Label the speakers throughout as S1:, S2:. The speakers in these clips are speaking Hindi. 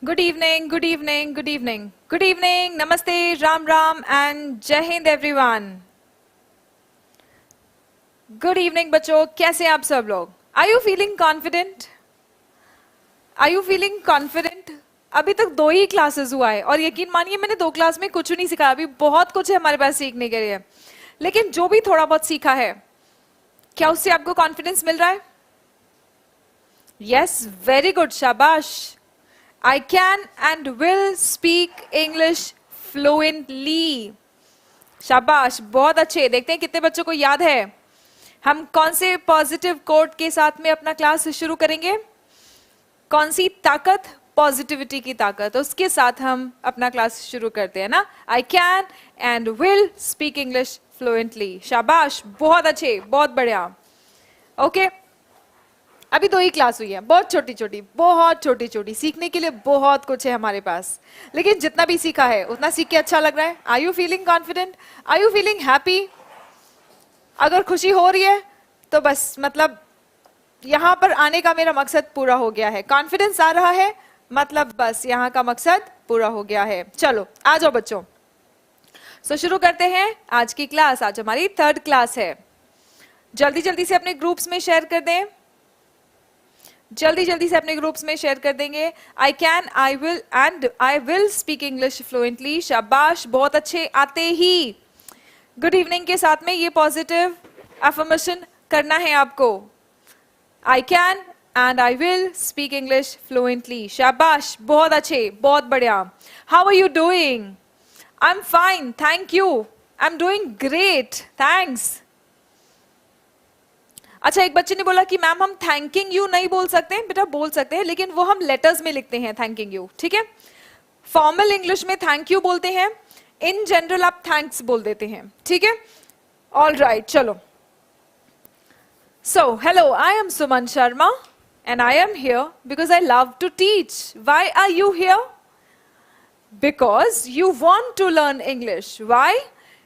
S1: Good evening, good evening, good evening, good evening, namaste, ram ram and jai hind everyone. Good evening बच्चों, कैसे हैं आप सब लोग? Are you feeling confident? Are you feeling confident? अभी तक 2 ही क्लासेस हुआ है और यकीन मानिए मैंने 2 क्लास में कुछ नहीं सिखाया, अभी बहुत कुछ है हमारे पास सीखने के लिए। लेकिन जो भी थोड़ा बहुत सीखा है, क्या उससे आपको कॉन्फिडेंस मिल रहा है? Yes, very good, शाबाश। I can and will speak English fluently. शाबाश, बहुत अच्छे। देखते हैं कितने बच्चों को याद है। हम कौन से पॉजिटिव कोट के साथ में अपना क्लास शुरू करेंगे? कौन सी ताकत? पॉजिटिविटी की ताकत, उसके साथ हम अपना क्लास शुरू करते हैं ना। I can and will speak English fluently. शाबाश, बहुत अच्छे, बहुत बढ़िया। ओके, अभी 2 ही क्लास हुई है, बहुत छोटी छोटी, बहुत छोटी छोटी। सीखने के लिए बहुत कुछ है हमारे पास, लेकिन जितना भी सीखा है उतना सीख के अच्छा लग रहा है। Are you feeling confident? Are you feeling happy? अगर खुशी हो रही है तो बस मतलब यहां पर आने का मेरा मकसद पूरा हो गया है। कॉन्फिडेंस आ रहा है मतलब बस यहां का मकसद पूरा हो गया है। चलो आ जाओ बच्चों, शुरू करते हैं आज की क्लास। आज हमारी 3rd क्लास है। जल्दी जल्दी से अपने ग्रुप्स में शेयर कर दें, जल्दी जल्दी से अपने ग्रुप्स में शेयर कर देंगे। I can, I will and I will speak English fluently. शाबाश, बहुत अच्छे। आते ही गुड इवनिंग के साथ में ये पॉजिटिव अफर्मेशन करना है आपको। I can and I will speak English fluently. शाबाश, बहुत अच्छे, बहुत बढ़िया। How are you doing? I am fine, thank you. I am doing great, thanks. अच्छा, एक बच्चे ने बोला कि मैम हम थैंकिंग यू नहीं बोल सकते हैं। बेटा बोल सकते हैं, लेकिन वो हम लेटर्स में लिखते हैं थैंकिंग यू, ठीक है। फॉर्मल इंग्लिश में थैंक यू बोलते हैं, इन जनरल आप थैंक्स बोल देते हैं, ठीक है। ऑल राइट, चलो। So hello, I am Suman Sharma and I am here because I love to teach. Why are you here? Because you want to learn English. Why?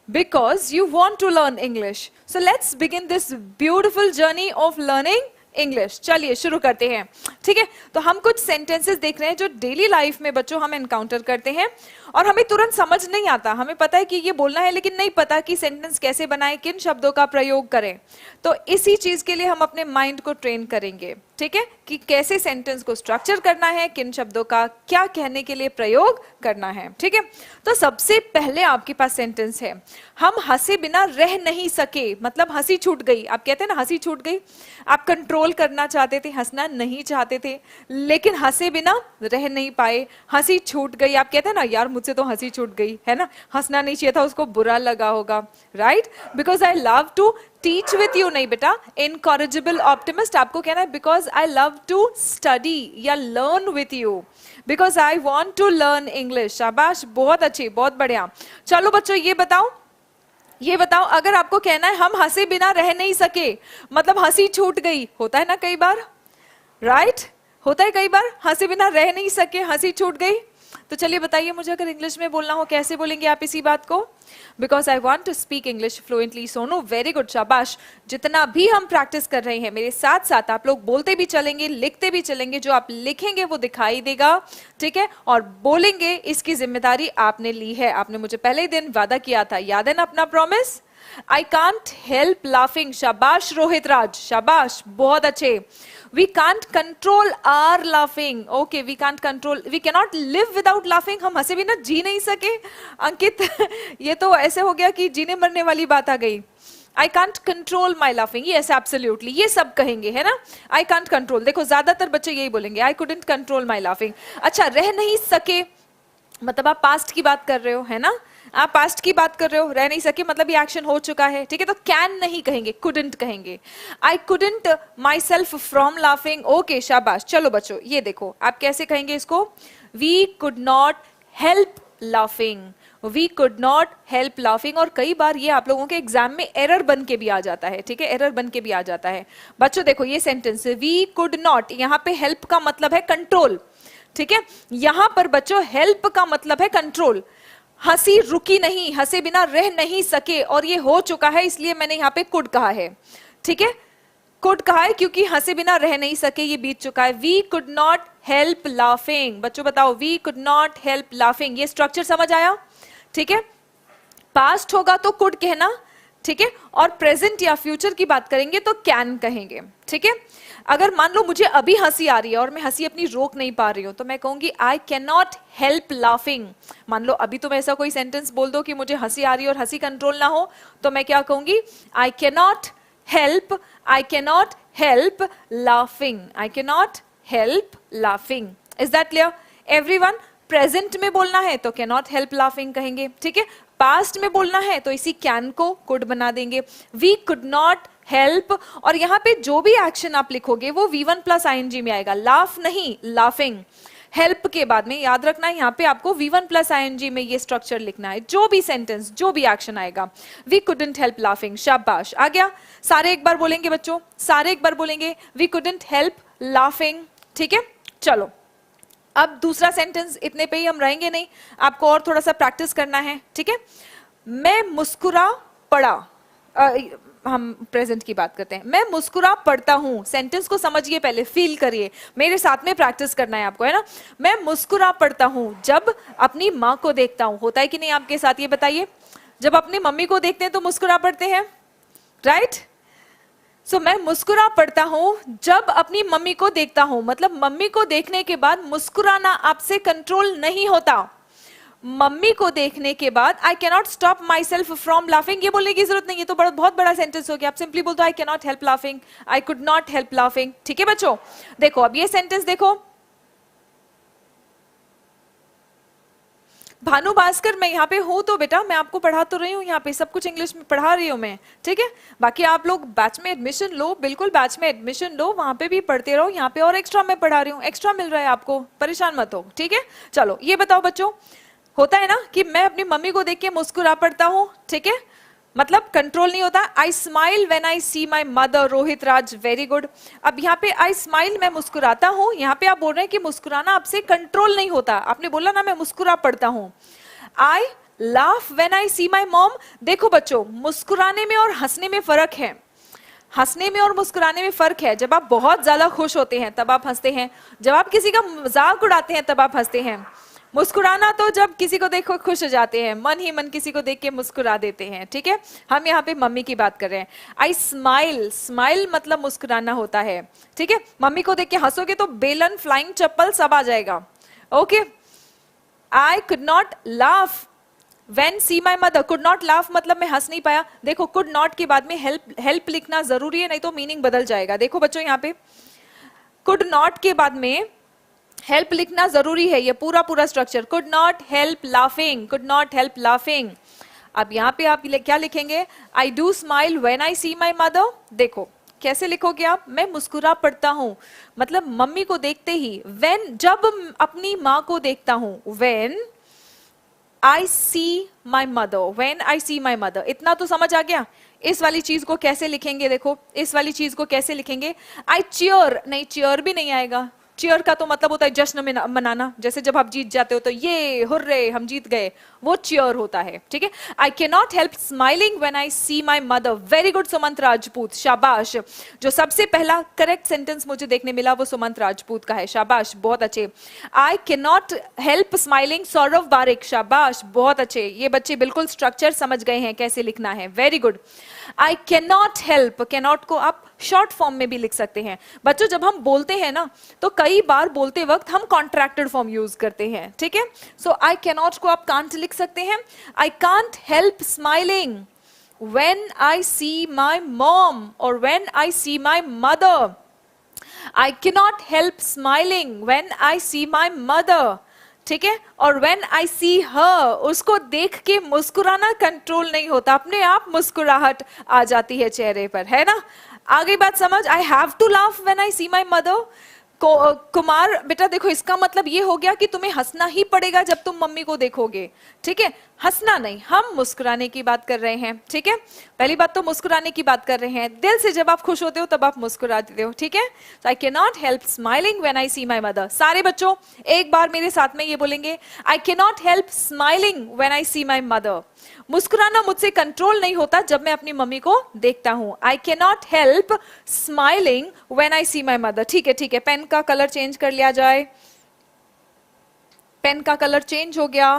S1: Because you want to learn English. So let's begin this beautiful journey of learning English. चलिए शुरू करते हैं, ठीक है। तो हम कुछ सेंटेंसेस देख रहे हैं जो डेली लाइफ में बच्चों हम एनकाउंटर करते हैं और हमें तुरंत समझ नहीं आता। हमें पता है कि ये बोलना है, लेकिन नहीं पता कि सेंटेंस कैसे बनाएं, किन शब्दों का प्रयोग करें। तो इसी चीज के लिए हम अपने माइंड को ट्रेन करेंगे, ठीक है, कि कैसे सेंटेंस को स्ट्रक्चर करना है, किन शब्दों का क्या कहने के लिए प्रयोग करना है, ठीक है। तो सबसे पहले आपके पास सेंटेंस है, हम हंसे बिना रह नहीं सके। मतलब हंसी छूट गई। आप कहते हैं ना हंसी छूट गई। आप कंट्रोल करना चाहते थे, हंसना नहीं चाहते थे, लेकिन हंसे बिना रह नहीं पाए, हंसी छूट गई। आप कहते हैं ना यार मुझसे तो हंसी छूट गई, है ना, हंसना नहीं चाहिए था, उसको बुरा लगा होगा, right. Because I love to teach with you नहीं बेटा, इनकॉरेजिबल ऑप्टिमिस्ट आपको कहना है because I love to study या learn with you, because I want to learn English. शाबाश, बहुत अच्छी, बहुत बढ़िया। चलो बच्चों ये बताओ अगर आपको कहना है हम हंसे बिना रह नहीं सके, मतलब हंसी छूट गई। होता है ना कई बार, राइट, होता है कई बार, हंसे बिना रह नहीं सके, हंसी छूट गई। तो चलिए बताइए मुझे, अगर इंग्लिश में बोलना हो कैसे बोलेंगे आप इसी बात को? Because I want to speak English fluently. Sonu, very good, शाबाश। जितना भी हम प्रैक्टिस कर रहे हैं मेरे साथ साथ आप लोग बोलते भी चलेंगे, लिखते भी चलेंगे। जो आप लिखेंगे वो दिखाई देगा, ठीक है, और बोलेंगे इसकी जिम्मेदारी आपने ली है। आपने मुझे पहले ही दिन वादा किया था, याद है ना अपना promise? I can't help laughing. शाबाश रोहित राज, शाबाश, बहुत अच्छे। We can't control our laughing. Okay, we can't control. We cannot live without laughing. हम हंसे बिना जी नहीं सके। अंकित, ये तो ऐसे हो गया कि जीने मरने वाली बात आ गई। I can't control my laughing. Yes, absolutely. ये सब कहेंगे, है ना? I can't control. देखो ज्यादातर बच्चे यही बोलेंगे, I couldn't control my laughing. अच्छा, रह नहीं सके मतलब आप पास्ट की बात कर रहे हो, है ना? आप पास्ट की बात कर रहे हो, रह नहीं सके मतलब ये एक्शन हो चुका है, ठीक है। तो कैन नहीं कहेंगे, कुडंट कहेंगे। I couldn't myself from laughing. Okay, शाबाश। चलो बच्चों ये देखो आप कैसे कहेंगे इसको। We could not help laughing, we could not help laughing. और कई बार ये आप लोगों के एग्जाम में एरर बन के भी आ जाता है, ठीक है, एरर बन के भी आ जाता है। बच्चों देखो ये सेंटेंस, वी कुड नॉट, यहाँ पे हेल्प का मतलब है कंट्रोल, ठीक है। यहां पर बच्चों हेल्प का मतलब है कंट्रोल। हंसी रुकी नहीं, हंसे बिना रह नहीं सके, और ये हो चुका है इसलिए मैंने यहां पे कुड कहा है, ठीक है। कुड कहा है क्योंकि हंसे बिना रह नहीं सके, ये बीत चुका है. We could not help laughing. बच्चों बताओ, we could not help laughing. ये स्ट्रक्चर समझ आया? ठीक है. पास्ट होगा तो कुड कहना, ठीक है, और प्रेजेंट या फ्यूचर की बात करेंगे तो कैन कहेंगे. ठीक है. अगर मान लो मुझे अभी हंसी आ रही है और मैं हंसी अपनी रोक नहीं पा रही हूं तो मैं कहूंगी आई कैन नॉट हेल्प लाफिंग. मान लो अभी तुम ऐसा कोई सेंटेंस बोल दो कि मुझे हंसी आ रही है और हंसी कंट्रोल ना हो, तो मैं क्या कहूंगी? आई can not help, I can not help laughing, I can not help laughing. Is that clear everyone? Present में बोलना है तो कैन नॉट हेल्प लाफिंग कहेंगे. ठीक है. पास्ट में बोलना है तो इसी कैन को कुड बना देंगे. वी कुड नॉट हेल्प, और यहां पे जो भी एक्शन आप लिखोगे वो V1 प्लस ING में आएगा. लाफ नहीं, लाफिंग. हेल्प के बाद में याद रखना है यहाँ पे आपको V1 प्लस ING में ये स्ट्रक्चर लिखना है. जो भी सेंटेंस, जो भी एक्शन आएगा. We couldn't help laughing. शाबाश, आ गया. सारे एक बार बोलेंगे बच्चों, सारे एक बार बोलेंगे. We couldn't help laughing. ठीक है. चलो अब दूसरा सेंटेंस, इतने पे ही हम रहेंगे नहीं, आपको और थोड़ा सा प्रैक्टिस करना है. ठीक है. मैं मुस्कुरा पड़ा, हम प्रेजेंट की बात करते हैं. मैं मुस्कुरा पड़ता हूं. सेंटेंस को समझिए, पहले फील करिए, मेरे साथ में प्रैक्टिस करना है आपको, है ना. मैं मुस्कुरा पड़ता हूं जब अपनी माँ को देखता हूं. होता है कि नहीं आपके साथ? ये बताइए. जब अपनी मम्मी को देखते हैं तो मुस्कुरा पड़ते हैं, राइट? सो मैं मुस्कुरा पड़ता हूं जब अपनी मम्मी को देखता हूं. मतलब मम्मी को देखने के बाद मुस्कुराना आपसे कंट्रोल नहीं होता. मम्मी को देखने के बाद I cannot stop my self from laughing, ये बोलने की जरूरत नहीं है. तो बहुत बड़ा सेंटेंस हो गया. आप सिंपली बोल दो I cannot help laughing, I could not help laughing. ठीक है बच्चों. देखो अब ये सेंटेंस देखो. भानु भास्कर, मैं यहाँ पे हूं तो बेटा मैं आपको पढ़ा तो रही हूँ, यहाँ पे सब कुछ इंग्लिश में पढ़ा रही हूँ मैं. ठीक है. बाकी आप लोग बैच में एडमिशन लो, बिल्कुल बैच में एडमिशन लो, वहां पे भी पढ़ते रहो. यहाँ पे और एक्स्ट्रा मैं पढ़ा रही हूँ, एक्स्ट्रा मिल रहा है आपको, परेशान मत हो. ठीक है. चलो ये बताओ बच्चों, होता है ना कि मैं अपनी मम्मी को देख के मुस्कुरा पड़ता हूं. ठीक है. मतलब कंट्रोल नहीं होता. I smile when I see my mother. Rohit Raj, very good. अब यहाँ पे आई स्माइल, मैं मुस्कुराता हूं. यहाँ पे आप बोल रहे हैं कि मुस्कुराना आपसे कंट्रोल नहीं होता. आपने बोला ना मैं मुस्कुरा पड़ता हूं. I laugh when I see my mom. देखो बच्चों, मुस्कुराने में और हंसने में फर्क है. हंसने में और मुस्कुराने में फर्क है. जब आप बहुत ज्यादा खुश होते हैं तब आप हंसते हैं. जब आप किसी का मजाक उड़ाते हैं तब आप हंसते हैं. मुस्कुराना तो जब किसी को देखो खुश हो जाते हैं, मन ही मन किसी को देख के मुस्कुरा देते हैं. ठीक है. हम यहाँ पे मम्मी की बात कर रहे हैं. आई स्माइल, स्माइल मतलब मुस्कुराना होता है. ठीक है. मम्मी को देख के हंसोगे तो बेलन, फ्लाइंग चप्पल सब आ जाएगा. Okay. I could not laugh when see my mother. Could not laugh मतलब मैं हंस नहीं पाया. देखो कुड नॉट के बाद में हेल्प लिखना जरूरी है, नहीं तो मीनिंग बदल जाएगा. देखो बच्चों यहाँ पे कुड नॉट के बाद में हेल्प लिखना जरूरी है. ये पूरा structure. Could not help laughing, could not help laughing. अब यहाँ पे आप क्या लिखेंगे? I do smile when I see my mother. देखो कैसे लिखोगे आप? मैं मुस्कुरा पड़ता हूं मतलब मम्मी को देखते ही. व्हेन, जब अपनी माँ को देखता हूं. When I see my mother, when I see my mother. इतना तो समझ आ गया. इस वाली चीज को कैसे लिखेंगे? देखो इस वाली चीज को कैसे लिखेंगे? आई चीयर, नहीं चीयर भी नहीं आएगा. चीयर का तो मतलब होता है जश्न में मनाना. जैसे जब आप जीत जाते हो तो ये हुर्रे हम जीत गए, वो चीयर होता है. ठीक है. I can not help smiling when I see my mother. Very good Sumant Rajput, शाबाश. जो सबसे पहला करेक्ट सेंटेंस मुझे देखने मिला वो सुमंत राजपूत का है. शाबाश, बहुत अच्छे. I can not help smiling, Saurav Barik, शाबाश, बहुत अच्छे. ये बच्चे बिल्कुल स्ट्रक्चर समझ गए हैं कैसे लिखना है. Very good. I can not help, can not को आप शॉर्ट फॉर्म में भी लिख सकते हैं. बच्चों जब हम बोलते हैं ना तो कई बार बोलते वक्त हम कॉन्ट्रैक्टेड फॉर्म यूज करते हैं. ठीक है. सो आई कैन नॉट को आप कांट लिख सकते हैं. I can't help smiling when I see my mom और when I see my mother. I can not help smiling when I see my mother. ठीक है. और व्हेन आई सी हर, उसको देख के मुस्कुराना कंट्रोल नहीं होता, अपने आप मुस्कुराहट आ जाती है चेहरे पर, है ना. आगे बात समझ. I have to laugh when I see my mother. Kumar बेटा देखो इसका मतलब ये हो गया कि तुम्हें हंसना ही पड़ेगा जब तुम मम्मी को देखोगे. ठीक है. हंसना नहीं, हम मुस्कुराने की बात कर रहे हैं. ठीक है. पहली बात तो मुस्कुराने की बात कर रहे हैं. दिल से जब आप खुश होते हो तब आप मुस्कुराते हो. ठीक है. I can not help smiling when I see my mother. सारे बच्चों एक बार मेरे साथ में ये बोलेंगे. I can not help smiling when I see my mother. मुस्कुराना मुझसे कंट्रोल नहीं होता जब मैं अपनी मम्मी को देखता हूं. I can not help smiling when I see my mother. ठीक है, पेन का कलर चेंज कर लिया जाए. पेन का कलर चेंज हो गया.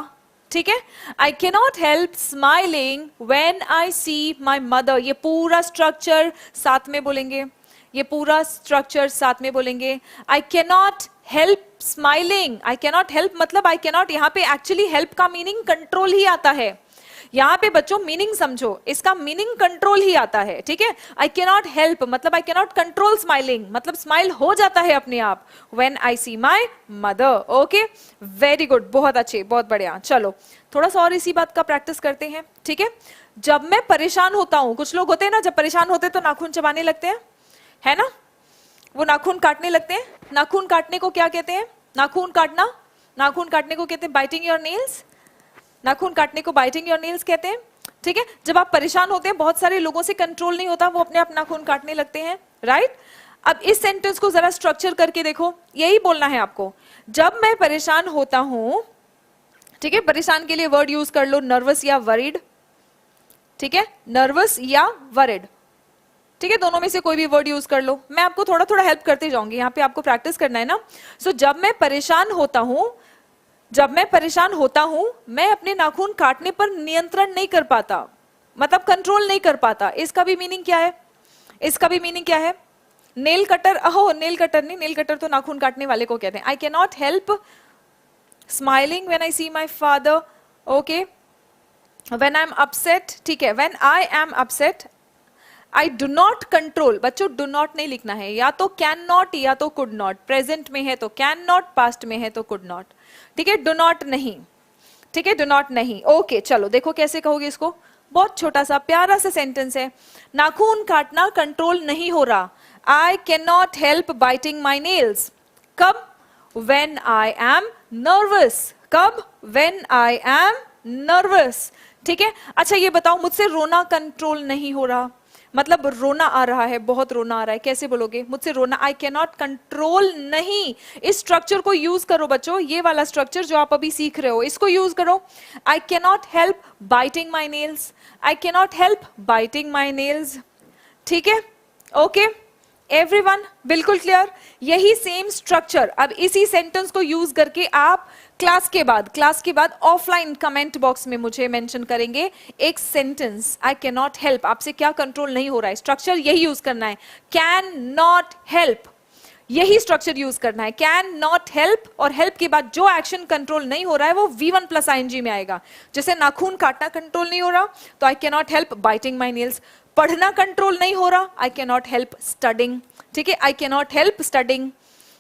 S1: ठीक है, I can not help smiling when I see my mother. ये पूरा स्ट्रक्चर साथ में बोलेंगे. ये पूरा स्ट्रक्चर साथ में बोलेंगे. I can not help smiling. I can not help मतलब आई कैन नॉट, यहां पे एक्चुअली हेल्प का मीनिंग कंट्रोल ही आता है. यहां पे बच्चों मीनिंग समझो, इसका मीनिंग कंट्रोल ही आता है. ठीक है, आई कैन नॉट हेल्प मतलब I can not control smiling, मतलब स्माइल हो जाता है अपने आप when I see my mother. Okay, very good, बहुत अच्छे, बहुत बढ़िया. चलो थोड़ा सा और इसी बात का प्रैक्टिस करते हैं. ठीक है, जब मैं परेशान होता हूं, कुछ लोग होते हैं ना जब परेशान होते हैं तो नाखून चबाने लगते हैं, है ना, वो नाखून काटने लगते हैं. नाखून काटने को क्या कहते हैं? नाखून काटना, नाखून काटने को कहते हैं बाइटिंग योर नेल्स. नाखून काटने को बाइटिंग योर नेल्स कहते हैं. ठीक है, जब आप परेशान होते हैं, बहुत सारे लोगों से कंट्रोल नहीं होता, वो अपने आप नाखून काटने लगते हैं. राइट, अब इस सेंटेंस को जरा स्ट्रक्चर करके देखो. यही बोलना है आपको, जब मैं परेशान होता हूं. ठीक है, परेशान के लिए वर्ड यूज कर लो नर्वस या वरीड. ठीक है, नर्वस या वरीड. ठीक है, दोनों में से कोई भी वर्ड यूज कर लो. मैं आपको थोड़ा थोड़ा हेल्प करते जाऊंगी, यहाँ पे आपको प्रैक्टिस करना है ना. सो जब मैं परेशान होता हूं, जब मैं परेशान होता हूं, मैं अपने नाखून काटने पर नियंत्रण नहीं कर पाता, मतलब कंट्रोल नहीं कर पाता. इसका भी मीनिंग क्या है? इसका भी मीनिंग क्या है? नेल कटर, अहो नेल कटर नहीं, नेल कटर तो नाखून काटने वाले को कहते हैं. I can not help smiling when I see my father. Okay, when I am upset. ठीक है, when I am upset I do not control. बच्चों डू नॉट नहीं लिखना है, या तो कैन नॉट या तो कुड नॉट. प्रेजेंट में है तो कैन नॉट, पास्ट में है तो कुड नॉट. ठीक है, डू नॉट नहीं. ठीक है, डू नॉट नहीं. ओके, चलो देखो कैसे कहोगे इसको. बहुत छोटा सा प्यारा सा सेंटेंस है. नाखून काटना कंट्रोल नहीं हो रहा. I can not help biting my nails. कब? When I am nervous. कब? When I am nervous. ठीक है, अच्छा ये बताओ, मुझसे रोना कंट्रोल नहीं हो रहा, मतलब रोना आ रहा है, बहुत रोना आ रहा है, कैसे बोलोगे? मुझसे रोना, आई कैन नॉट कंट्रोल नहीं. इस स्ट्रक्चर को यूज करो बच्चों, ये वाला स्ट्रक्चर जो आप अभी सीख रहे हो इसको यूज करो. आई can not help biting my nails. I can not help biting my nails. ठीक है, ओके एवरीवन, बिल्कुल क्लियर. यही सेम स्ट्रक्चर अब इसी सेंटेंस को यूज करके आप क्लास के बाद ऑफलाइन कमेंट बॉक्स में मुझे मेंशन करेंगे एक sentence. I can not help, आपसे क्या कंट्रोल नहीं हो रहा है, स्ट्रक्चर यही यूज करना है. कैन नॉट हेल्प, यही स्ट्रक्चर यूज करना है. कैन नॉट हेल्प, और हेल्प के बाद जो एक्शन कंट्रोल नहीं हो रहा है वो V1 प्लस ING में आएगा. जैसे नाखून काटना कंट्रोल नहीं हो रहा तो आई can not help biting my nails. पढ़ना कंट्रोल नहीं हो रहा, I can not help studying. ठीक है, I can not help studying.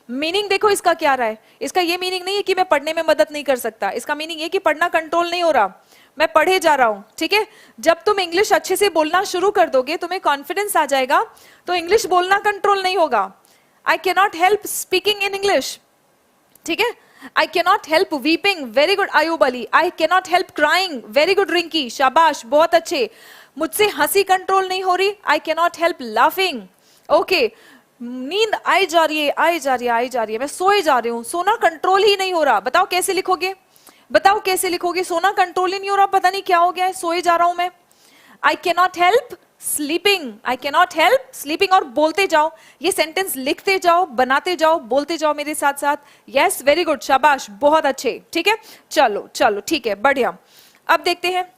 S1: Meaning देखो इसका क्या रहा है. इसका ये मीनिंग नहीं है कि मैं पढ़ने में मदद नहीं कर सकता, इसका मीनिंग ये कि पढ़ना कंट्रोल नहीं हो रहा, मैं पढ़े जा रहा हूं. ठीक है, जब तुम इंग्लिश अच्छे से बोलना शुरू कर दोगे, तुम्हें कॉन्फिडेंस आ जाएगा, तो इंग्लिश बोलना कंट्रोल नहीं होगा. आई can not help speaking in English. ठीक है, I can not help weeping. Very good Ayub Ali. I can not help crying. Very good Rinki, शाबाश, बहुत अच्छे. मुझसे हंसी कंट्रोल नहीं हो रही, आई can not help laughing. Okay, नींद आई जा रही है, आई जा रही है, आई जा रही है, मैं सोए जा रही हूं, सोना कंट्रोल ही नहीं हो रहा. बताओ कैसे लिखोगे, बताओ कैसे लिखोगे? सोना कंट्रोल ही नहीं हो रहा, पता नहीं क्या हो गया है, सोए जा रहा हूं मैं. आई can not help sleeping. I can not help sleeping. और बोलते जाओ, ये सेंटेंस लिखते जाओ, बनाते जाओ, बोलते जाओ मेरे साथ साथ. यस, वेरी गुड, शाबाश, बहुत अच्छे. ठीक है, चलो चलो ठीक है, बढ़िया. अब देखते हैं,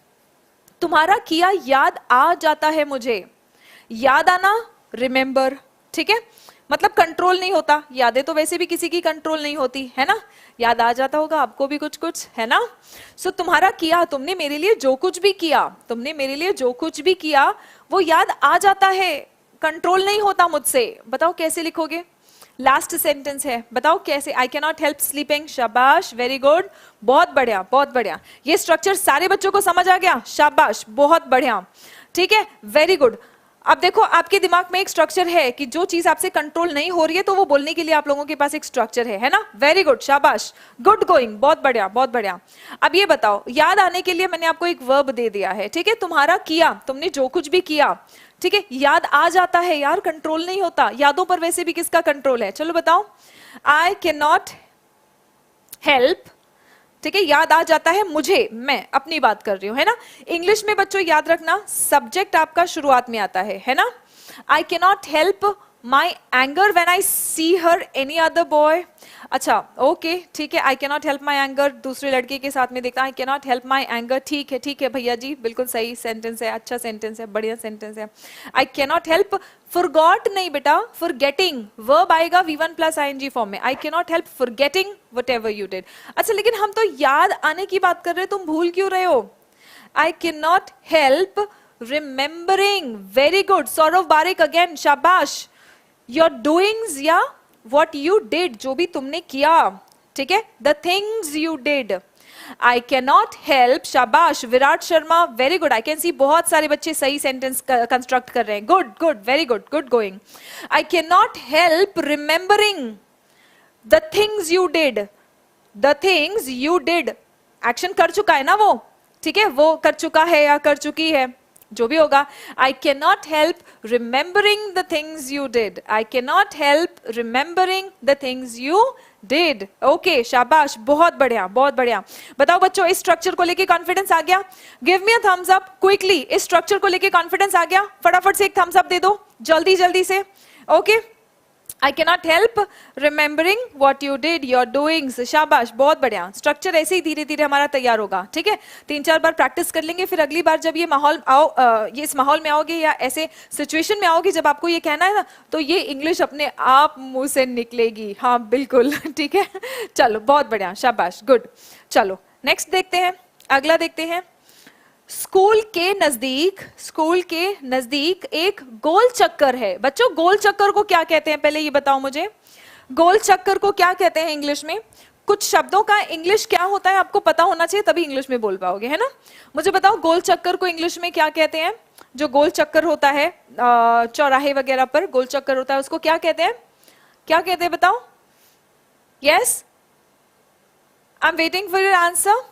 S1: तुम्हारा किया याद आ जाता है मुझे. याद आना, रिमेंबर. ठीक है, मतलब कंट्रोल नहीं होता. यादें तो वैसे भी किसी की कंट्रोल नहीं होती है ना. याद आ जाता होगा आपको भी कुछ कुछ, है ना. सो तुम्हारा किया, तुमने मेरे लिए जो कुछ भी किया, तुमने मेरे लिए जो कुछ भी किया वो याद आ जाता है, कंट्रोल नहीं होता मुझसे. बताओ कैसे लिखोगे? लास्ट सेंटेंस है, बताओ कैसे. आई कैन नॉट हेल्प स्लीपिंग. शाबाश, वेरी गुड, बहुत बढ़िया, बहुत बढ़िया. ये स्ट्रक्चर सारे बच्चों को समझ आ गया? शाबाश, बहुत बढ़िया. ठीक है, वेरी गुड. अब देखो आपके दिमाग में एक स्ट्रक्चर है कि जो चीज आपसे कंट्रोल नहीं हो रही है तो वो बोलने के लिए आप लोगों के पास एक स्ट्रक्चर है ना. वेरी गुड, शाबाश, गुड गोइंग, बहुत बढ़िया, बहुत बढ़िया. अब ये बताओ, याद आने के लिए मैंने आपको एक वर्ब दे दिया है. ठीक है, तुम्हारा किया, तुमने जो कुछ भी किया. ठीक है, याद आ जाता है यार, कंट्रोल नहीं होता. यादों पर वैसे भी किसका कंट्रोल है? चलो बताओ. आई कैन नॉट हेल्प ठीक है, याद आ जाता है मुझे, मैं अपनी बात कर रही हूं, है ना। इंग्लिश में बच्चों याद रखना सब्जेक्ट आपका शुरुआत में आता है ना। I can not help my anger when I see her any other boy. अच्छा ओके ठीक है, I can not help my anger दूसरे लड़के के साथ में देखता, I can not help my anger, ठीक है भैया जी, बिल्कुल सही सेंटेंस है, अच्छा सेंटेंस है, बढ़िया सेंटेंस है। I can not help forgot नहीं बेटा, फॉरगेटिंग वर्ब आएगा V1 प्लस ING फॉर्म में। आई can not help forgetting whatever you did. अच्छा लेकिन हम तो याद आने की बात कर रहे हैं, तुम भूल क्यों रहे हो। आई can not help remembering, very good Saurabh Barik again, शाबाश। योर डूइंग्स या what you did, जो भी तुमने किया, ठीक है, the things you did. I cannot help, शाबाश Virat Sharma, very good. I can see बहुत सारे बच्चे सही सेंटेंस कंस्ट्रक्ट कर रहे हैं, good good very good, good going. I can not help remembering the things you did, the things you did, action कर चुका है ना वो, ठीक है, वो कर चुका है या कर चुकी है, जो भी होगा। आई can not help remembering the things you did, I can not help remembering the things you did. Okay शाबाश, बहुत बढ़िया बहुत बढ़िया। बताओ बच्चों इस स्ट्रक्चर को लेके कॉन्फिडेंस आ गया, give me a thumbs up quickly. इस स्ट्रक्चर को लेके कॉन्फिडेंस आ गया, फटाफट से एक थम्स अप दे दो जल्दी जल्दी से। Okay I can not help remembering what you did, your doings, शाबाश बहुत बढ़िया। स्ट्रक्चर ऐसे ही धीरे धीरे हमारा तैयार होगा, ठीक है, 3-4 बार प्रैक्टिस कर लेंगे, फिर अगली बार जब ये माहौल ये इस माहौल में आओगे या ऐसे सिचुएशन में आओगे जब आपको ये कहना है ना, तो ये इंग्लिश अपने आप मुंह से निकलेगी, हाँ बिल्कुल ठीक है। चलो बहुत बढ़िया, शाबाश, गुड। चलो नेक्स्ट देखते हैं, अगला देखते हैं। स्कूल के नजदीक एक गोल चक्कर है। बच्चों गोल चक्कर को क्या कहते हैं, पहले ये बताओ मुझे, गोल चक्कर को क्या कहते हैं इंग्लिश में। कुछ शब्दों का इंग्लिश क्या होता है आपको पता होना चाहिए, तभी इंग्लिश में बोल पाओगे, है ना। मुझे बताओ गोल चक्कर को इंग्लिश में क्या कहते हैं। जो गोल चक्कर होता है चौराहे वगैरह पर गोल चक्कर होता है, उसको क्या कहते हैं, क्या कहते हैं बताओ। Yes I am waiting for your answer.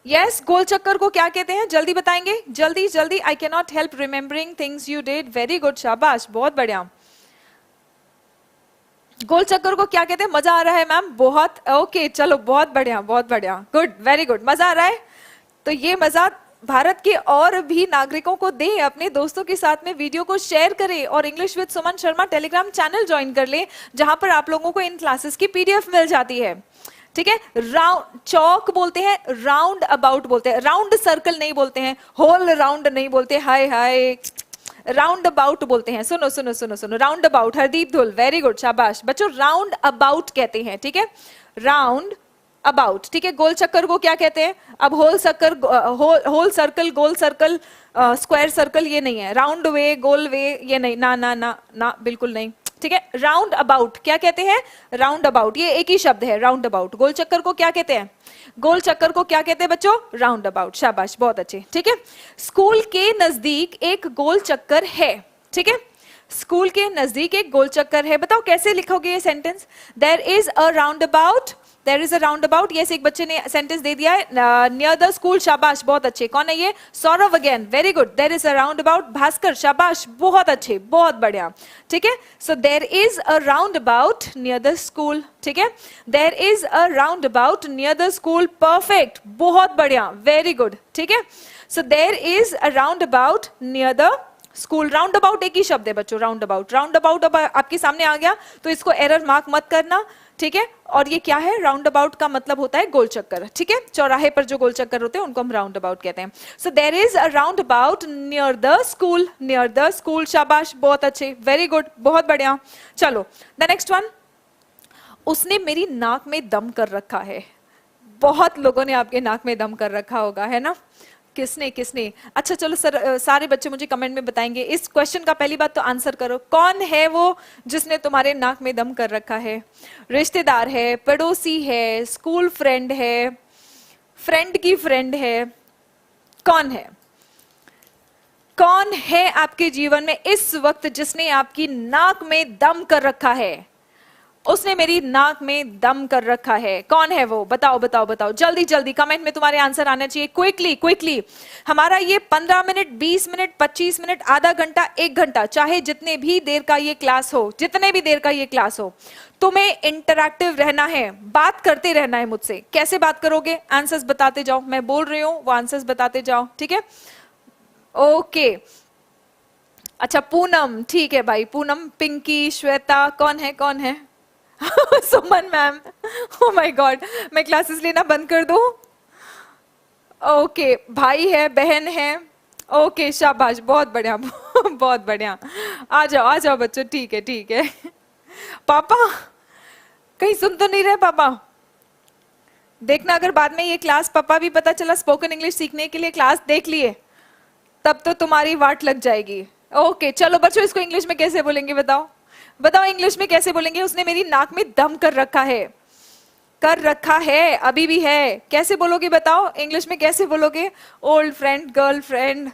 S1: Yes गोल चक्कर को क्या कहते हैं, जल्दी बताएंगे, जल्दी जल्दी। I can not help remembering things you did, very good शाबाश बहुत बढ़िया। गोल चक्कर को क्या कहते हैं, मजा आ रहा है मैम, बहुत ओके चलो बहुत बढ़िया बहुत बढ़िया, गुड वेरी गुड, मजा आ रहा है। तो ये मजा भारत के और भी नागरिकों को दे, अपने दोस्तों के साथ में वीडियो को शेयर करें और English with Suman Sharma Telegram channel join कर ले, जहां पर आप लोगों को इन क्लासेस की PDF मिल जाती है, ठीक है। राउंड चौक बोलते हैं, राउंड अबाउट बोलते हैं, राउंड सर्कल नहीं बोलते हैं, होल राउंड नहीं बोलते, हाय हाय, राउंड अबाउट बोलते हैं। सुनो सुनो सुनो सुनो, राउंड अबाउट, हरदीप धुल वेरी गुड शाबाश बच्चों, राउंड अबाउट कहते हैं, ठीक है, राउंड अबाउट, ठीक है। गोल चक्कर को क्या कहते हैं, अब होल सर्कल गोल सर्कल स्क्वायर सर्कल ये नहीं है, राउंड वे गोल वे ये नहीं, ना ना ना ना बिल्कुल नहीं, ठीक है। राउंड अबाउट क्या कहते हैं, राउंड अबाउट, ये एक ही शब्द है राउंड अबाउट। गोल चक्कर को क्या कहते हैं, गोल चक्कर को क्या कहते हैं बच्चों, राउंड अबाउट, शाबाश बहुत अच्छे, ठीक है। स्कूल के नजदीक एक गोल चक्कर है, ठीक है, स्कूल के नजदीक एक गोल चक्कर है। बताओ कैसे लिखोगे ये sentence, there is a roundabout, there is a roundabout. Yes एक बच्चे ने सेंटेंस दे दिया है, नियर द स्कूल, शाबाश बहुत अच्छे। कौन है ये, Saurabh again, very good. There is a roundabout, Bhaskar शाबाश बहुत अच्छे बहुत बढ़िया, ठीक है। So there is a roundabout near the school, ठीक है, there is a roundabout near the school, perfect बहुत बढ़िया, वेरी गुड, ठीक है। So there is a roundabout near the school. Roundabout एक ही शब्द है बच्चों, राउंड अबाउट, राउंड अबाउट अब आपके सामने आ गया तो इसको एरर मार्क मत करना, ठीक है। और ये क्या है, राउंड अबाउट का मतलब होता है गोल चक्कर, ठीक है, चौराहे पर जो गोल चक्कर होते हैं उनको हम राउंड अबाउट कहते हैं। So there is a roundabout near the school, near the school, शाबाश बहुत अच्छे, वेरी गुड बहुत बढ़िया। चलो द नेक्स्ट वन, उसने मेरी नाक में दम कर रखा है। बहुत लोगों ने आपके नाक में दम कर रखा होगा, है ना, किसने किसने। अच्छा चलो सर, सारे बच्चे मुझे कमेंट में बताएंगे, इस क्वेश्चन का पहली बात तो आंसर करो, कौन है वो जिसने तुम्हारे नाक में दम कर रखा है। रिश्तेदार है, पड़ोसी है, स्कूल फ्रेंड है, फ्रेंड की फ्रेंड है, कौन है, कौन है आपके जीवन में इस वक्त जिसने आपकी नाक में दम कर रखा है। उसने मेरी नाक में दम कर रखा है। कौन है वो? बताओ बताओ बताओ, जल्दी जल्दी कमेंट में तुम्हारे आंसर आना चाहिए, क्विकली क्विकली। हमारा ये 15 मिनट, 20 मिनट, 25 मिनट, आधा घंटा, 1 घंटा, चाहे जितने भी देर का ये क्लास हो, जितने भी देर का ये क्लास हो, तुम्हें इंटरैक्टिव रहना है, बात करते रहना है मुझसे। कैसे बात करोगे? आंसर्स बताते जाओ, मैं बोल रही हूँ वो आंसर्स बताते जाओ, ठीक है? ओके, अच्छा पूनम, ठीक है भाई, पूनम, पिंकी, श्वेता, कौन है कौन है? सुमन मैम, ओ माय गॉड, मैं क्लासेस लेना बंद कर दूं? ओके, भाई है, बहन है, ओके शाबाश, बहुत बढ़िया बहुत बढ़िया, आ जाओ बच्चों, ठीक है ठीक है। पापा कहीं सुन तो नहीं रहे पापा? देखना अगर बाद में ये क्लास पापा भी पता चला स्पोकन इंग्लिश सीखने के लिए क्लास देख लिए, तब तो तुम्हारी वाट लग जाएगी। ओके चलो बच्चों, इसको इंग्लिश में कैसे बोलेंगे बताओ? बताओ इंग्लिश में कैसे बोलेंगे? उसने मेरी नाक में दम कर रखा है। कर रखा है, अभी भी है, कैसे बोलोगे बताओ? इंग्लिश में कैसे बोलोगे? ओल्ड फ्रेंड, गर्ल फ्रेंड,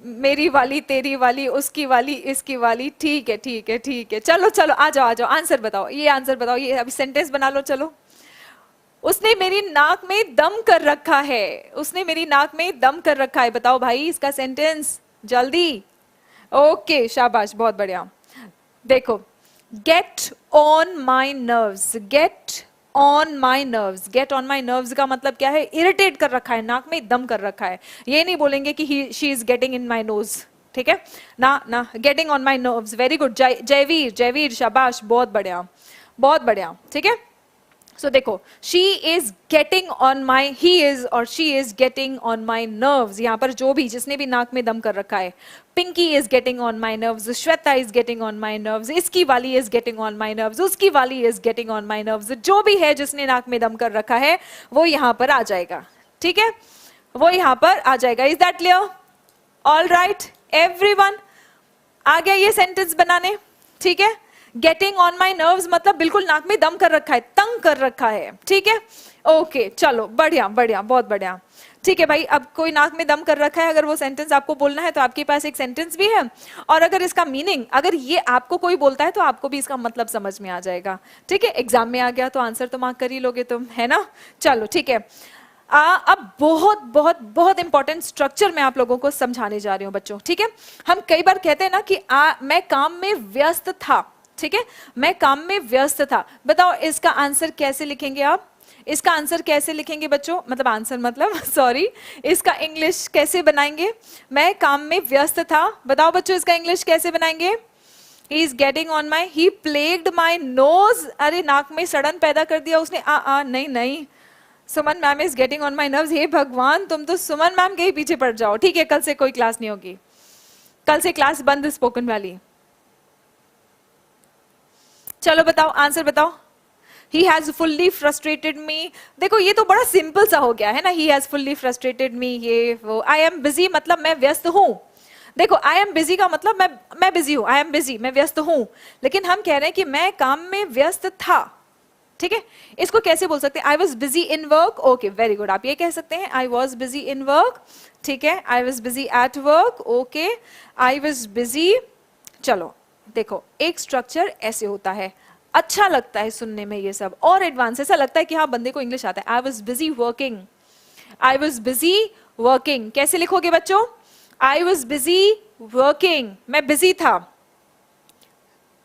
S1: मेरी वाली, तेरी वाली, उसकी वाली, इसकी वाली, ठीक है ठीक है ठीक है। चलो चलो आ जाओ, आंसर बताओ, ये आंसर बताओ, ये अभी सेंटेंस बना लो। चलो, उसने मेरी नाक में दम कर रखा है। उसने मेरी नाक में दम कर रखा है, बताओ भाई इसका सेंटेंस जल्दी। ओके शाबाश, बहुत बढ़िया। देखो, get on my nerves, get on my nerves, get on my nerves का मतलब क्या है? इरिटेट कर रखा है, नाक में दम कर रखा है। ये नहीं बोलेंगे कि she is getting in my nose, ठीक है ना? ना, getting on my nerves, very good. Jaiveer, Jaiveer शाबाश, बहुत बढ़िया बहुत बढ़िया, ठीक है। सो देखो, she is getting on my, he is और she is getting on my nerves, यहाँ पर जो भी, जिसने भी नाक में दम कर रखा है, Pinky is getting on my nerves, Shweta is getting on my nerves, इसकी वाली is getting on my nerves, उसकी वाली is getting on my nerves, जो भी है जिसने नाक में दम कर रखा है वो यहाँ पर आ जाएगा, ठीक है? वो यहाँ पर आ जाएगा। Is that clear? All right everyone, आ गया ये सेंटेंस बनाने, ठीक है? गेटिंग ऑन माई नर्व्स मतलब बिल्कुल नाक में दम कर रखा है, तंग कर रखा है, ठीक है? ओके चलो, बढ़िया बढ़िया, बहुत बढ़िया, ठीक है भाई। अब कोई नाक में दम कर रखा है, अगर वो सेंटेंस आपको बोलना है तो आपके पास एक सेंटेंस भी है, और अगर इसका मीनिंग, अगर ये आपको कोई बोलता है तो आपको भी इसका मतलब समझ में आ जाएगा, ठीक है? एग्जाम में आ गया तो आंसर तो मार्क कर ही लोगे तुम, है ना? चलो ठीक है। अब बहुत बहुत बहुत इंपॉर्टेंट स्ट्रक्चर मैं आप लोगों को समझाने जा रही हूँ बच्चों, ठीक है? हम कई बार कहते हैं ना कि मैं काम में व्यस्त था, ठीक है? मैं काम में व्यस्त था। बताओ इसका आंसर कैसे लिखेंगे आप? इसका आंसर कैसे लिखेंगे बच्चों? मतलब आंसर मतलब सॉरी, इसका इंग्लिश कैसे बनाएंगे? मैं काम में व्यस्त था, बताओ बच्चों इसका इंग्लिश कैसे बनाएंगे? He is getting on my, he plagued my nose, अरे नाक में सड़न पैदा कर दिया उसने। नहीं नहीं, Suman ma'am is getting on my nerves. हे भगवान, तुम तो सुमन मैम के ही पीछे पड़ जाओ, ठीक है? कल से कोई क्लास नहीं होगी, कल से क्लास बंद स्पोकन वाली। चलो बताओ, आंसर बताओ। He has fully frustrated me, देखो ये तो बड़ा सिंपल सा हो गया है ना, he has fully frustrated me, ये वो। I am busy मतलब मैं व्यस्त हूँ, देखो I am busy का मतलब मैं बिजी हूँ, I am busy मैं व्यस्त हूँ, लेकिन हम कह रहे हैं कि मैं काम में व्यस्त था, ठीक है? इसको कैसे बोल सकते हैं? I was busy in work, okay very good, आप ये कह सकते हैं I was busy in work, ठीक है? I was busy at work, okay, I was busy। चलो देखो, एक स्ट्रक्चर ऐसे होता है, अच्छा लगता है सुनने में ये सब, और एडवांस, ऐसा लगता है कि हाँ बंदे को इंग्लिश आता है। आई was busy working, I was busy working, कैसे लिखोगे बच्चों? आई वॉज बिजी वर्किंग, मैं बिजी था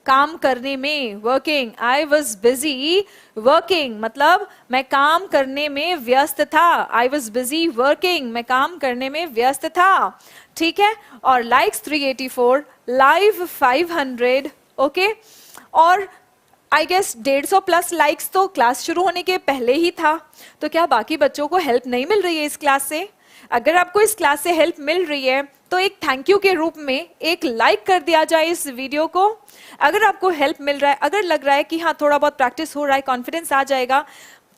S1: काम करने में, working, I was busy working मतलब मैं काम करने में व्यस्त था, आई वॉज बिजी वर्किंग, मैं काम करने में व्यस्त था, ठीक है? और लाइक्स 384, लाइव 500, ओके, और आई गेस 150 प्लस लाइक्स तो क्लास शुरू होने के पहले ही था। तो क्या बाकी बच्चों को हेल्प नहीं मिल रही है इस क्लास से? अगर आपको इस क्लास से हेल्प मिल रही है तो एक थैंक यू के रूप में एक लाइक कर दिया जाए इस वीडियो को। अगर आपको हेल्प मिल रहा है, अगर लग रहा है कि हाँ थोड़ा बहुत प्रैक्टिस हो रहा है, कॉन्फिडेंस आ जाएगा,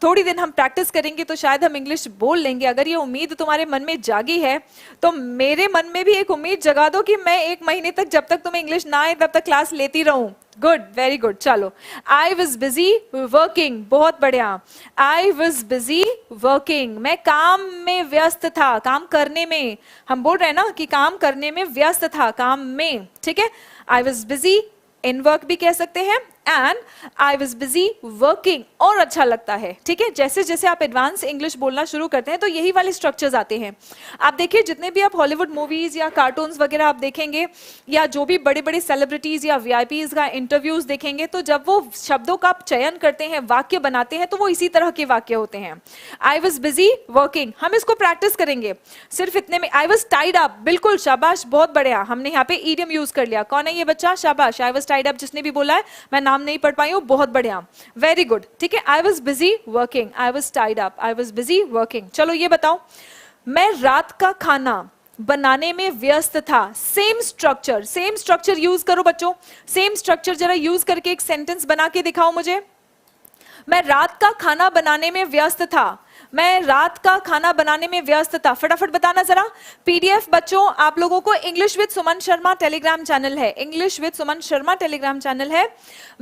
S1: थोड़ी दिन हम प्रैक्टिस करेंगे तो शायद हम इंग्लिश बोल लेंगे, अगर ये उम्मीद तुम्हारे मन में जागी है तो मेरे मन में भी एक उम्मीद जगा दो कि मैं 1 महीने तक, जब तक तुम्हें इंग्लिश ना आए तब तक क्लास लेती रहूं। Good, very good. चलो, आई वॉज बिजी वर्किंग, बहुत बढ़िया। आई वॉज बिजी वर्किंग, मैं काम में व्यस्त था, काम करने में, हम बोल रहे हैं ना कि काम करने में व्यस्त था, काम में, ठीक है? आई वॉज बिजी इन वर्क भी कह सकते हैं, and I was busy working और अच्छा लगता है। ठीक है, जैसे जैसे आप एडवांस इंग्लिश बोलना शुरू करते हैं तो यही वाले स्ट्रक्चर्स आते हैं। आप देखिए जितने भी आप हॉलीवुड मूवीज या कार्टून्स वगैरह आप देखेंगे या जो भी बड़े बड़े सेलिब्रिटीज या वीआईपीज का इंटरव्यूज देखेंगे तो जब वो शब्दों का चयन करते हैं, वाक्य बनाते हैं, तो वो इसी तरह के वाक्य होते हैं। आई वॉज बिजी वर्किंग, हम इसको प्रैक्टिस करेंगे सिर्फ इतने में। आई वॉज टाइड अप, बिल्कुल शाबाश, बहुत बढ़िया, हमने यहाँ पे ईडियम यूज कर लिया। कौन है ये बच्चा? शाबाश, आई वॉज टाइड अप जिसने भी बोला है, मैं नाम नहीं पढ़ पाई हूँ, बहुत बढ़िया, वेरी गुड। ठीक है, आई was busy working, I was tied up, I was busy working. चलो ये बताओ, मैं रात का खाना बनाने में व्यस्त था। सेम स्ट्रक्चर यूज करो बच्चों, सेम स्ट्रक्चर जरा यूज करके एक सेंटेंस बना के दिखाओ मुझे। मैं रात का खाना बनाने में व्यस्त था, मैं रात का खाना बनाने में व्यस्त था, फटाफट बताना जरा। पीडीएफ बच्चों आप लोगों को English with Suman Sharma Telegram channel है, English with Suman Sharma Telegram channel है।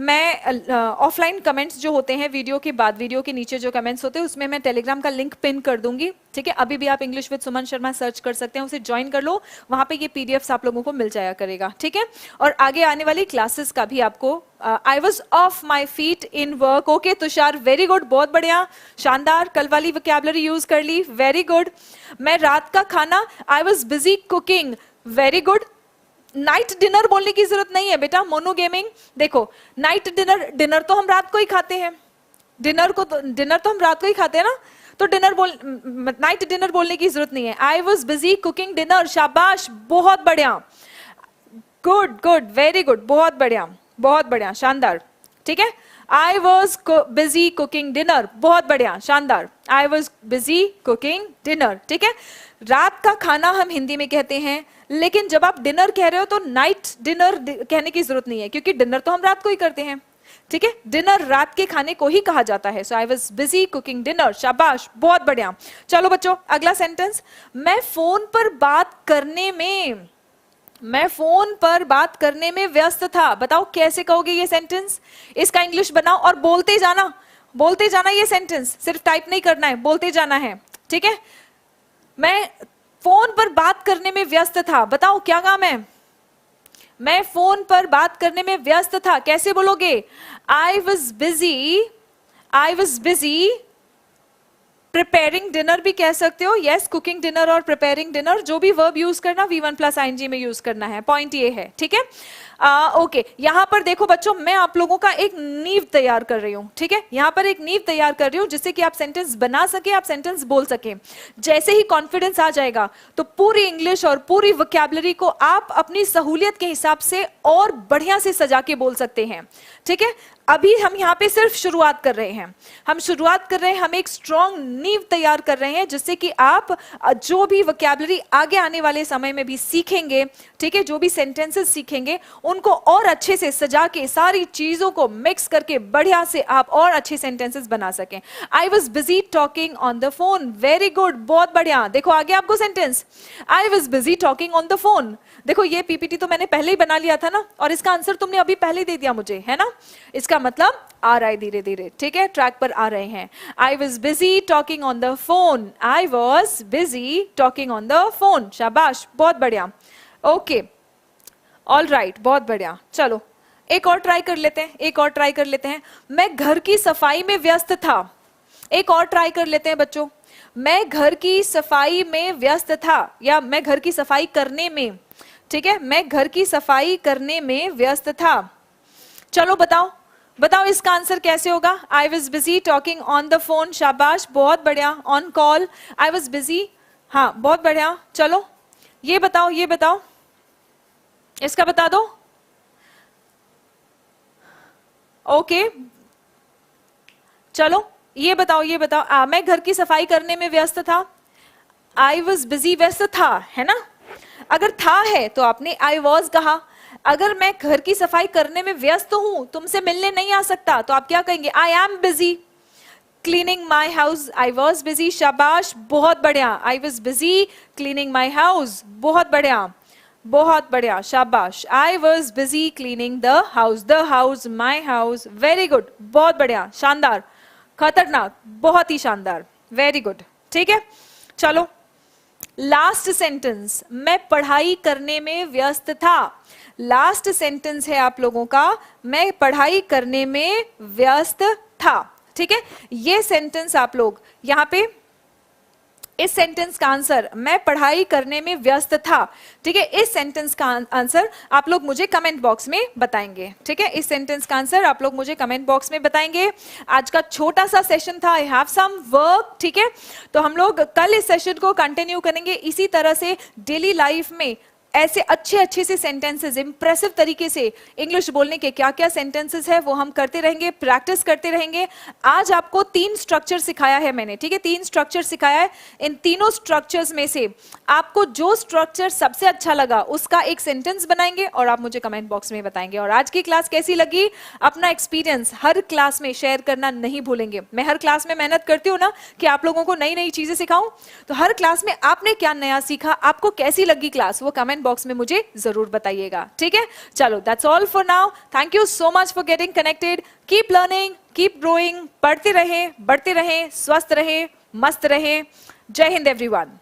S1: मैं ऑफलाइन कमेंट्स जो होते हैं वीडियो के बाद, वीडियो के नीचे जो कमेंट्स होते हैं उसमें मैं टेलीग्राम का लिंक पिन कर दूंगी। ठीक है, अभी भी आप English with Suman Sharma search कर सकते हैं, उसे ज्वाइन कर लो, वहां पे ये पीडीएफ आप लोगों को मिल जाया करेगा। ठीक है, और आगे आने वाली क्लासेस का भी आपको। I was of my feet in work, okay Tushar, very good, बहुत बढ़िया, शानदार, कल वाली वोकैबुलरी यूज कर ली, वेरी गुड। मैं रात का खाना, आई was busy cooking, very good. Night dinner बोलने की जरूरत नहीं है बेटा, मोनो गेमिंग। देखो नाइट डिनर तो हम रात को ही खाते हैं, डिनर तो हम रात को ही खाते हैं ना, तो नाइट डिनर बोलने की जरूरत नहीं है। आई वॉज बिजी कुकिंग डिनर, शाबाश, बहुत बढ़िया, गुड गुड, वेरी गुड, बहुत बढ़िया, बहुत बढ़िया, शानदार। ठीक है, आई वॉज बिजी कुकिंग डिनर, बहुत बढ़िया, शानदार, आई वॉज बिजी कुकिंग डिनर। ठीक है, रात का खाना हम हिंदी में कहते हैं, लेकिन जब आप डिनर कह रहे हो तो नाइट डिनर कहने की जरूरत नहीं है, क्योंकि डिनर तो हम रात को ही करते हैं। ठीक है, डिनर रात के खाने को ही कहा जाता है। So I was busy cooking dinner, शाबाश, बहुत बढ़िया। चलो बच्चों अगला सेंटेंस, मैं फोन पर बात करने में व्यस्त था। बताओ कैसे कहोगे ये सेंटेंस, इसका इंग्लिश बनाओ और बोलते जाना ये सेंटेंस, सिर्फ टाइप नहीं करना है, बोलते जाना है। ठीक है, मैं फोन पर बात करने में व्यस्त था, बताओ क्या काम है? मैं फोन पर बात करने में व्यस्त था, कैसे बोलोगे? आई वॉज बिजी प्रिपेयरिंग डिनर भी कह सकते हो, यस, कुकिंग डिनर और प्रिपेयरिंग डिनर, जो भी वर्ब यूज करना V1 प्लस ING में यूज करना है, पॉइंट ये है। ठीक है, ओके, यहां पर देखो बच्चों, मैं आप लोगों का एक नींव तैयार कर रही हूं। ठीक है, यहां पर एक नींव तैयार कर रही हूं जिससे कि आप सेंटेंस बना सके, आप सेंटेंस बोल सके। जैसे ही कॉन्फिडेंस आ जाएगा तो पूरी इंग्लिश और पूरी वोकैबुलरी को आप अपनी सहूलियत के हिसाब से और बढ़िया से सजा के बोल सकते हैं। ठीक है, अभी हम यहाँ पे सिर्फ शुरुआत कर रहे हैं, हम एक स्ट्रॉन्ग नींव तैयार कर रहे हैं जिससे कि आप जो भी वोकैबुलरी आगे आने वाले समय में भी सीखेंगे, ठीक है, जो भी सेंटेंसेस सीखेंगे उनको और अच्छे से सजा के, सारी चीजों को मिक्स करके बढ़िया से आप और अच्छे सेंटेंसेस बना सकें। आई was busy talking on the phone, very good, बहुत बढ़िया। देखो आगे आपको sentence, I was busy talking on the phone. देखो ये पीपीटी तो मैंने पहले ही बना लिया था ना, और इसका आंसर तुमने अभी पहले ही दे दिया मुझे, है ना? इसका मतलब आ रहा है धीरे धीरे, ठीक है, ट्रैक पर आ रहे हैं। आई was busy talking on the phone, I was busy talking on the phone, शाबाश, बहुत बढ़िया, ओके, ऑल राइट, बहुत बढ़िया। चलो एक और ट्राई कर लेते हैं, मैं घर की सफाई में व्यस्त था। एक और ट्राई कर लेते हैं बच्चों, मैं घर की सफाई में व्यस्त था, या मैं घर की सफाई करने में, ठीक है, मैं घर की सफाई करने में व्यस्त था। चलो बताओ इसका आंसर कैसे होगा? आई was busy talking on the phone, शाबाश, बहुत बढ़िया। On call, I was busy, हाँ बहुत बढ़िया। चलो ये बताओ इसका बता दो। ओके चलो ये बताओ, मैं घर की सफाई करने में व्यस्त था। आई वॉज बिजी, व्यस्त था, है ना? अगर था है तो आपने आई वॉज कहा। अगर मैं घर की सफाई करने में व्यस्त हूं, तुमसे मिलने नहीं आ सकता, तो आप क्या कहेंगे? I am busy cleaning my house, I was busy, शाबाश, बहुत बढ़िया। आई was busy cleaning my house, बहुत बढ़िया, शाबाश। आई was busy cleaning the house, my house, very good, बहुत बढ़िया, शानदार, खतरनाक, बहुत ही शानदार, वेरी गुड। ठीक है, चलो लास्ट सेंटेंस, मैं पढ़ाई करने में व्यस्त था। लास्ट सेंटेंस है आप लोगों का, मैं पढ़ाई करने में व्यस्त था। ठीक है, ये सेंटेंस आप लोग यहां पे, इस सेंटेंस का आंसर मैं पढ़ाई करने में व्यस्त था। ठीक है, इस सेंटेंस का आंसर आप लोग मुझे कमेंट बॉक्स में बताएंगे। ठीक है, इस सेंटेंस का आंसर आप लोग मुझे कमेंट बॉक्स में बताएंगे। आज का छोटा सा सेशन था, आई हैव सम वर्क। ठीक है, तो हम लोग कल इस सेशन को कंटिन्यू करेंगे इसी तरह से। डेली लाइफ में ऐसे अच्छे अच्छे से सेंटेंसेस, इंप्रेसिव तरीके से इंग्लिश बोलने के क्या क्या सेंटेंसेस है वो हम करते रहेंगे, प्रैक्टिस करते रहेंगे। आज आपको 3 स्ट्रक्चर सिखाया है मैंने। ठीक है, 3 स्ट्रक्चर सिखाया है। इन तीनों स्ट्रक्चर्स में से आपको जो स्ट्रक्चर सबसे अच्छा लगा उसका एक सेंटेंस बनाएंगे और आप मुझे कमेंट बॉक्स में बताएंगे। और आज की क्लास कैसी लगी, अपना एक्सपीरियंस हर क्लास में शेयर करना नहीं भूलेंगे। मैं हर क्लास में मेहनत करती हूँ ना कि आप लोगों को नई नई चीजें सिखाऊं, तो हर क्लास में आपने क्या नया सीखा, आपको कैसी लगी क्लास, वो कमेंट बॉक्स में मुझे जरूर बताइएगा। ठीक है, चलो that's all for now. Thank you so much for getting connected. Keep learning, keep growing, पढ़ते रहें, बढ़ते रहें, स्वस्थ रहें, मस्त रहें। जय हिंद एवरीवन।